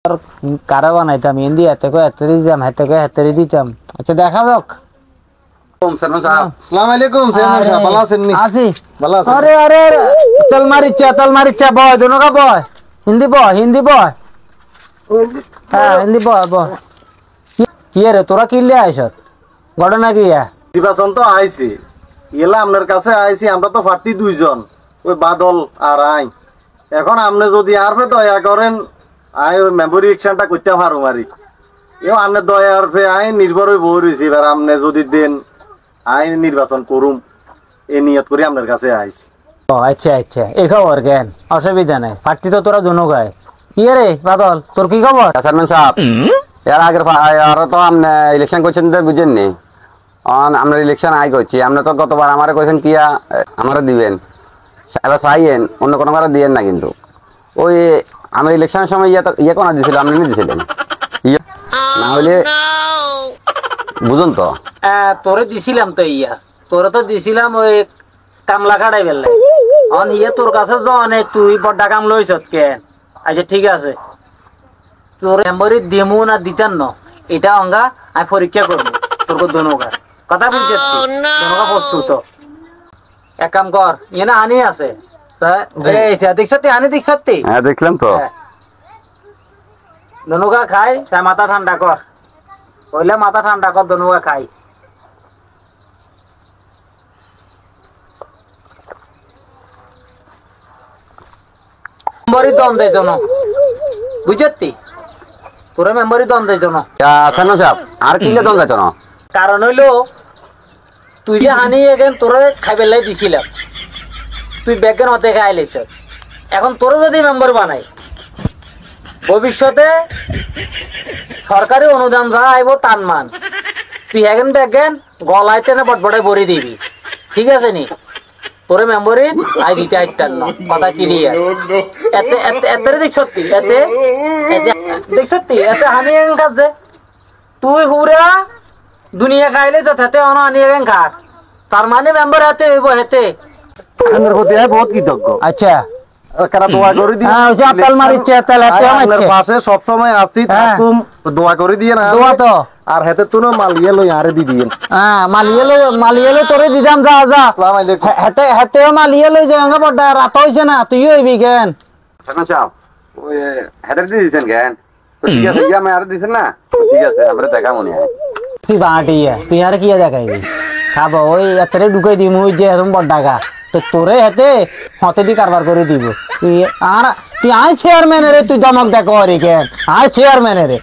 কারা বানাইতাম হিন্দি এত করে এত দিতাম হাতে করে হাতে দিতাম। আচ্ছা দেখা যাক। আসসালামু আলাইকুম চেয়ারম্যান সাহেব, ভালো আছেন নি? আছি ভালো আছেন? আরে আরে তেল মারিচ্ছা বয় দোনোকা বয় হিন্দি বয় হ্যাঁ হিন্দি বয় কি রে তোরা কিনলে আইসত ঘটনা কি? নির্বাচন তো আইছি, এলা আপনার কাছে আইছি, আমরা তো প্রার্থী দুইজন, ওই বাদল আর আই। এখন আপনি যদি আর দয়া করেন আই ওই মেমোরি ইলেকশনটা করতে পারো মারি, এও আপনার দয়ার ফে আই নির্ভর হয়ে বই রয়েছি। এবার আপনি যদি দেন আই নির্বাচন করুম এ নিয়ত করে আপনার কাছে আইছি। আচ্ছা এই খবর কেন? অসুবিধা নাই, প্রার্থী তো তোরা দুনো গায়ে। কি রে বাদল তোর কি খবর? চেয়ারম্যান সাহেব এর আগের আরো তো আপনি ইলেকশন করছেন বুঝেন নি, আমরা ইলেকশন আই করছি। আপনি তো গতবার আমারে কইছেন কি আমারও দিবেন, এবার চাইয়েন অন্য কোনো কারো দিয়েন না। কিন্তু ওই আমরা ইলেকশনের সময় ইয়ে কোনা দিয়েছিল, আপনি দিয়েছিলেন না হইলে বুঝুন তো। তোরে দিছিলাম তো তোরে তো দিছিলাম ওই কামলা কাটাই বেললে তোর কাছে তো অনেক তুই বড্ডা কাম লইছত কেন? আচ্ছা ঠিক আছে, তোর মেম্বরি দিমু না দিতেন না এটা অঙ্গা আমি পরীক্ষা করবো তোর দোনোকা কথা বুঝছি দোনোকা প্রস্তুত। এক কাম কর না আনি আছে দেখছি আনি দেখছি হ্যাঁ দেখলাম তো। দোনোকা খাই মাথা ঠান্ডা কর, হইলে মাথা ঠান্ডা কর দোনোকা খাই। মেম্বরি দম দেয় জন বুঝতি, তোরা মেম্বরি দম দেয় জন। চেয়ারম্যান সাহেব আর কিলে দম যাইতো না, কারণ হইলো তুই যে হানি এখন তোরা খাইবেলাই দিছিলাম, তুই ব্যাগের মতে খাই লাইছ। এখন তোরা যদি মেম্বার বানাই ভবিষ্যতে সরকারি অনুদান যা আইব টান মান, তুই এখন ব্যাগেন গলায় টেনে বটবটাই ভরি দিবি, ঠিক আছে নি? তোরে মেম্বরি আই দিতে আইতাম না, কথা ক্লিয়ার। এতে এতে এতে দেখছতি এতে দেখছতি এতে হানি এখন কাজে তুই হুরা দুনিয়া খাইলে যথাতে অন হানি এখন খা, তার মানে মেম্বার হাতে হইব হেতে। আপনার প্রতি বহুত কৃতজ্ঞ। আচ্ছা কারা দোয়া করে দিন, তেল মারিচ্ছে তেল আপনার পাশে সব সময় আছি, থাকুম দোয়া করে দিয়ে না দোয়া তো। আর হেতে তো মালিয়ে লই আরে দি দিয়েন। হ্যাঁ মালিয়ে লই তোরে দিদাম যা যা। আসসালামু আলাইকুম। হেতে হেতে মালিয়ে লই যাঙ্গা বড় রাত হইছে না, তুই হইবি কেন? চেয়ারম্যান সাহেব ওই হেদার দিয়ে দিয়েছেন কেন? ঠিক আছে আমি আর দিয়েছেন না, ঠিক আছে আমরা দেখা মনে হয়। তুই বাটিয়া তুই আর কি দেখাইবি খাবো ওই এতরে ঢুকাই দিম ওই যে এরকম বড় টাকা তো তোরে হাতে হতে দি কারবার করে দিব। তুই আর তুই আই চেয়ারম্যান রে, তুই দমক দেখো রে কেন? আই চেয়ারম্যান রে।